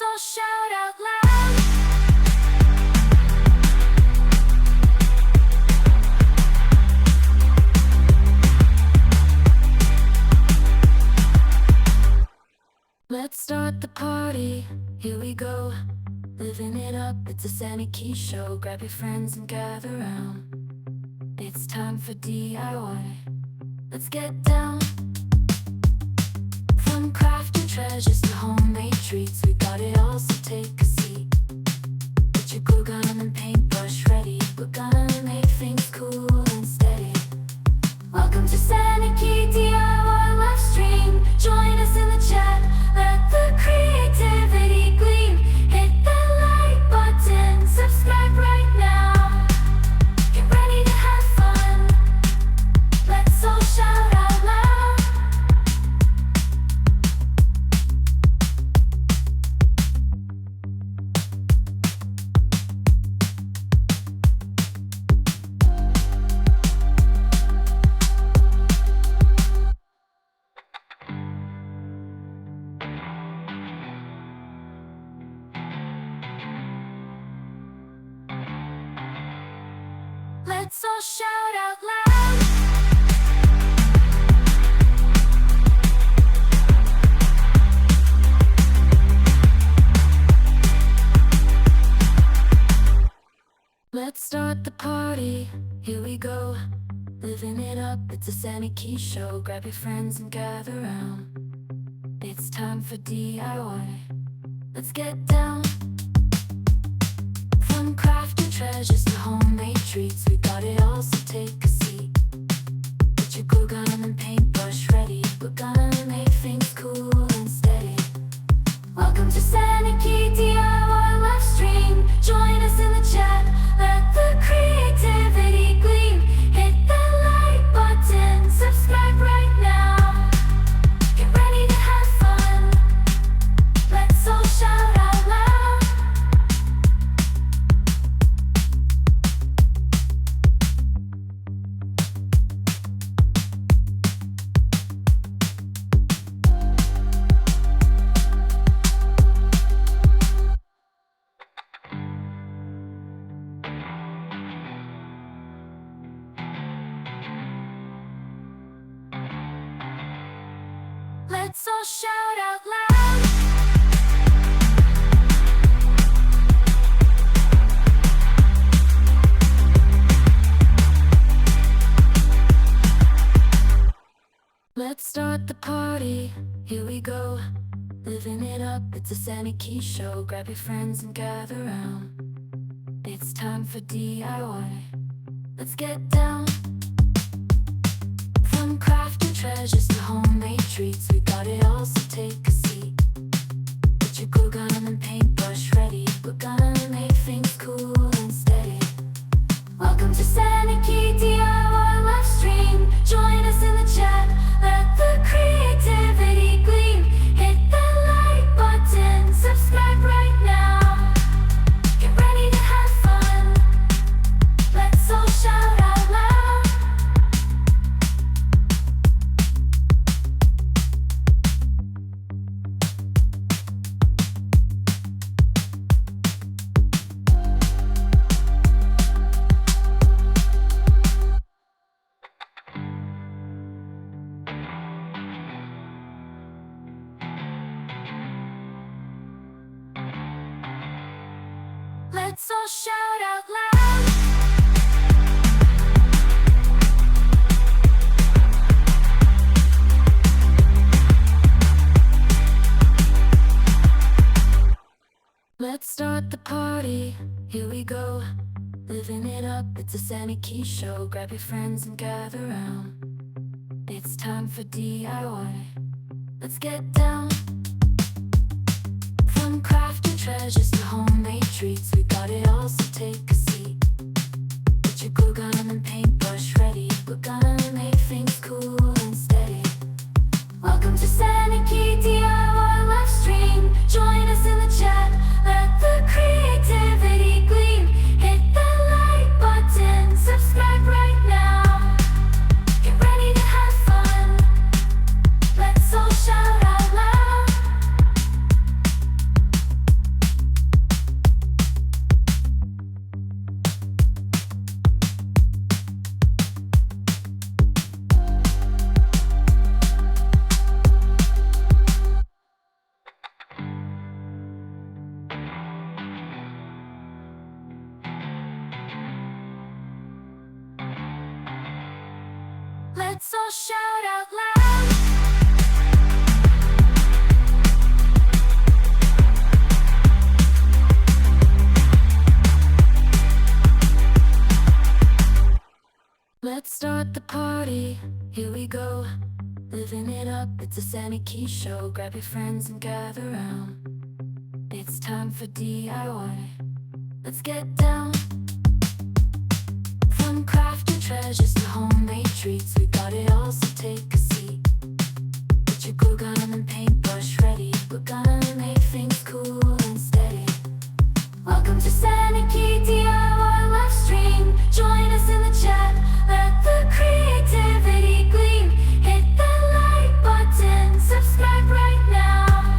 Let's all shout out loud. Let's start the party, here we go. Living it up, it's a Sandy Key show. Grab your friends and gather round. It's time for DIY. Let's get down. From crafting treasures to homemade treats, we got it all, so take a seat. Get your glue gun and paintbrush ready. We're gonna make things cool and steady. Welcome to Sandy Key DIY live stream. Join us in the chat, let the creativity gleam. Hit that like button, subscribe right now. Get ready to have fun. Let's all shout out loud. Let's all shout out loud. Let's start the party, here we go. Living it up, it's a Sandy Key show. Grab your friends and gather round. It's time for DIY. Let's get down. From crafting treasures to homemade treats, we got it all, so take a seat. Get your glue gun and paintbrush ready. We're gonna make things cool and steady. Welcome to Sandy Key DIY live stream. Join us in the chat, let the creativity gleam. Hit that like button, subscribe right now. Get ready to have fun. Let's all shout out loud. Let's all shout out loud. Let's start the party, here we go. Living it up, it's a Sandy Key show. Grab your friends and gather round. It's time for DIY. Let's get down. From crafting treasures to homemade treats, we got it all, so take a seat. Get your glue gun and paintbrush ready. We're gonna make things cool and steady. Welcome to Sandy Key DIY live stream. Join us in the chat, let the creativity gleam. Hit that like button, subscribe right now. Get ready to have fun. Let's all shout out loud. Let's all shout out loud. Let's start the party, here we go. Living it up, it's a Sandy Key show. Grab your friends and gather round. It's time for DIY. Let's get down. From crafting treasures to homemade treats, we got it all, so take a seat. Get your glue gun and paintbrush ready. We're gonna make things cool and steady. Welcome to Sandy Key DIY live stream. Join us in the chat, let the creativity gleam. Hit that like button, subscribe right now. Get ready to have fun. Let's all shout out loud. Let's all shout out loud. Let's start the party, here we go. Living it up, it's a Sammy Key show. Grab your friends and gather round. It's time for DIY. Let's get down. From crafting treasures to homemade treats, we got it all, so take a seat. Get your glue gun and paintbrush ready. We're gonna make things cool and steady. Welcome to Sammy Key DIY live stream. Join us in the chat, let the creativity gleam. Hit that like button, subscribe right now.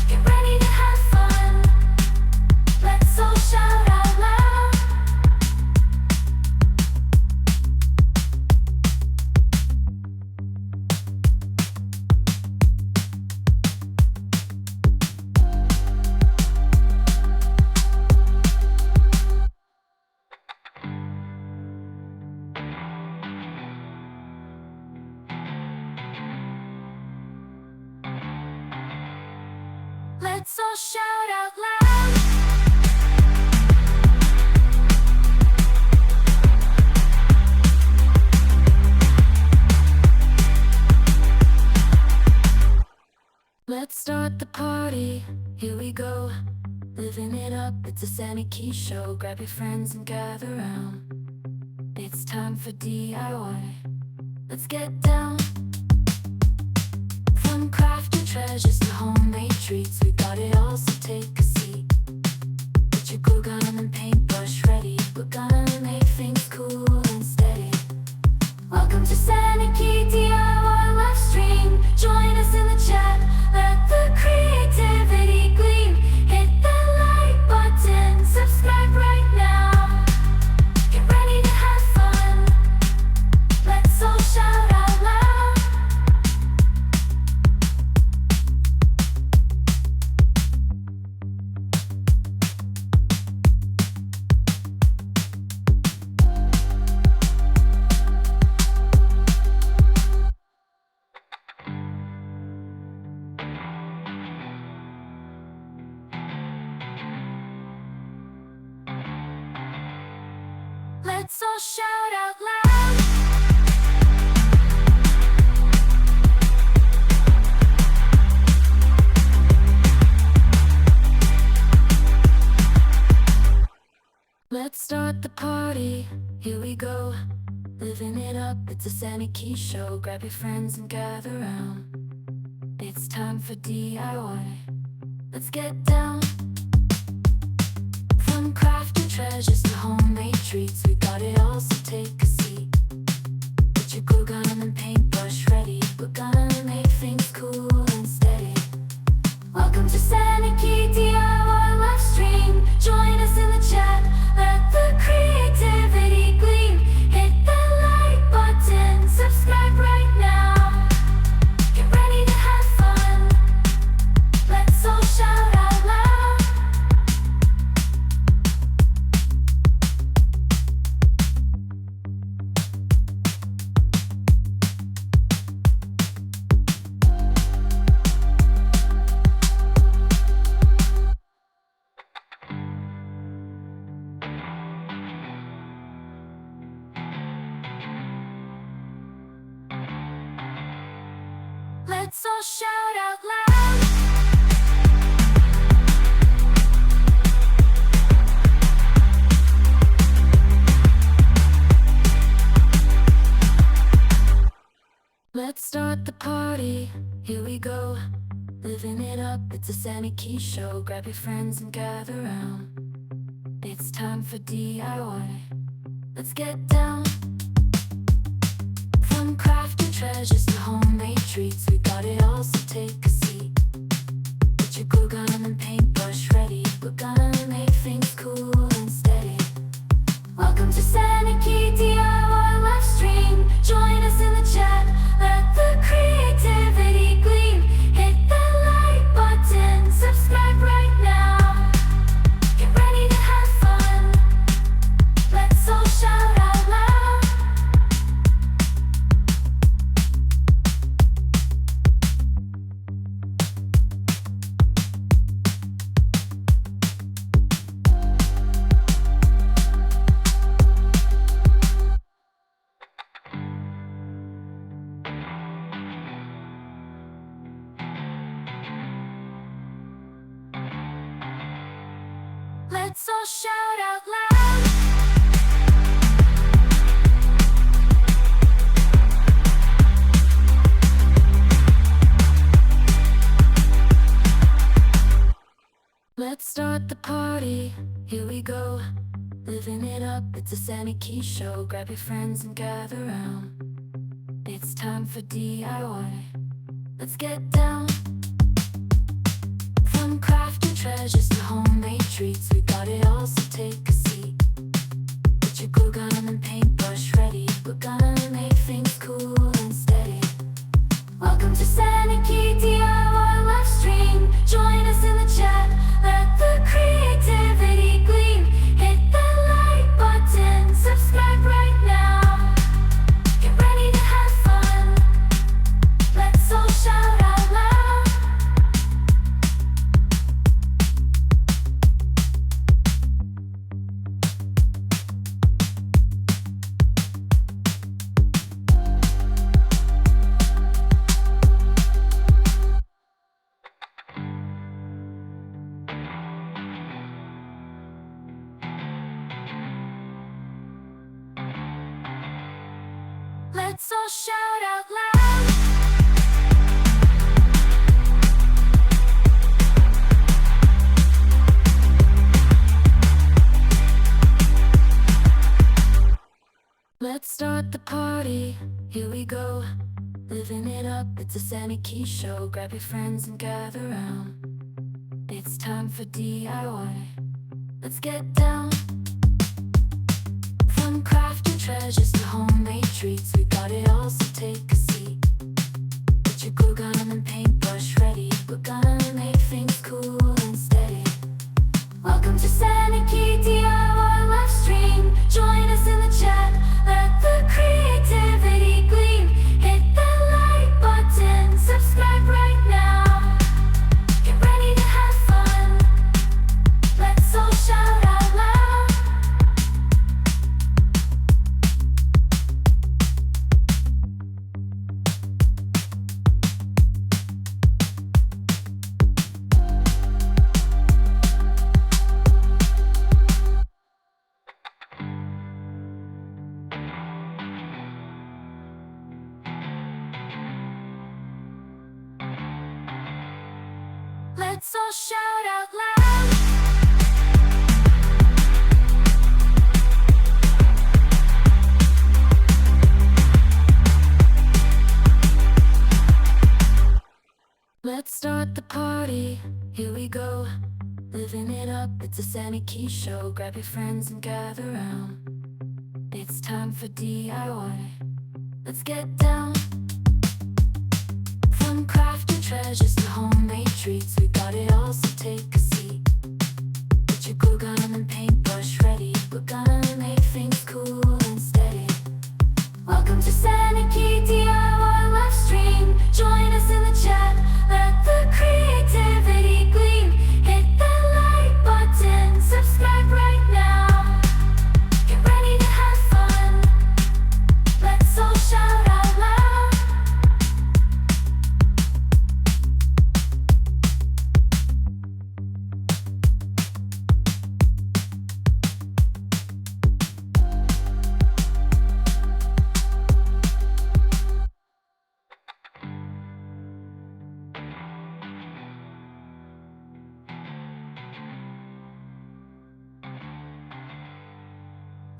Get ready to have fun. Let's all shout out loud. Let's all shout out loud. Let's start the party, here we go. Living it up, it's a Sammy Key show. Grab your friends and gather round. It's time for DIY. Let's get down. From crafting treasures to homemade treats, we got it all, so take a seat. Get your glue gun and paintbrush ready. We're gonna make things cool and steady. Welcome to Sammy Key DIY live stream. Join us in the chat, let the creativity gleam. Hit that like button, subscribe right now. Get ready to have fun. Let's all shout out loud. Let's all shout out loud. Let's start the party, here we go. Living it up, it's a Sammy Key show. Grab your friends and gather round. It's time for DIY. Let's get down. From crafting treasures to homemade treats, we got it all, so take a seat. Get your glue gun and paintbrush ready. We're gonna make things cool and steady. Welcome to Sammy Key DIY live stream. Join us in the chat, let the creativity gleam. Hit that like button, subscribe right now. Get ready to have fun. Let's all shout out loud. Let's all shout out loud. Let's start the party, here we go. Living it up, it's a Sammy Key show. Grab your friends and gather round. It's time for DIY. Let's get down. From crafting treasures to homemade treats, we got it all, so take a seat. Get your glue gun and paintbrush ready. We're gonna make things cool and steady. Welcome to Sammy Key DIY live stream. Join us in the chat, let the creativity gleam. Hit that like button, subscribe right now. Get ready to have fun. Let's all shout out loud. Let's all shout out loud. Let's start the party, here we go. Living it up, it's a Sammy Key show. Grab your friends and gather round. It's time for DIY. Let's get down. From crafting treasures to homemade treats, we got it all, so take a seat. Get your glue gun and paintbrush ready. We're gonna make things cool and steady. Welcome to Sammy Key DIY live stream. Join us in the chat, let the creativity gleam. Hit that like button, subscribe right now. Get ready to have fun. Let's all shout out loud. Let's all shout out loud. Let's start the party, here we go. Living it up, it's a Sammy Key show. Grab your friends and gather round. It's time for DIY. Let's get down. From crafting treasures to homemade treats, we got it all, so take a seat. Get your glue gun and paintbrush ready. We're gonna make things cool and steady. Welcome to Sammy Key DIY live stream. Join us in the chat, let the creativity gleam. Hit that like button, subscribe right now. Get ready to have fun. Let's all shout out loud. Let's all shout out loud. Let's start the party, here we go. Living it up, it's a Sammy Key show. Grab your friends and gather round. It's time for DIY. Let's get down. From crafting treasures to homemade treats, we got it all, so take a seat. Get your glue gun and paintbrush ready. We're gonna make things cool and steady. Welcome to Sammy Key DIY live stream. Join us in the chat, let the creativity gleam. Hit that like button, subscribe right now. Get ready to have fun. Let's all shout out loud.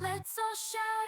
Let's all shout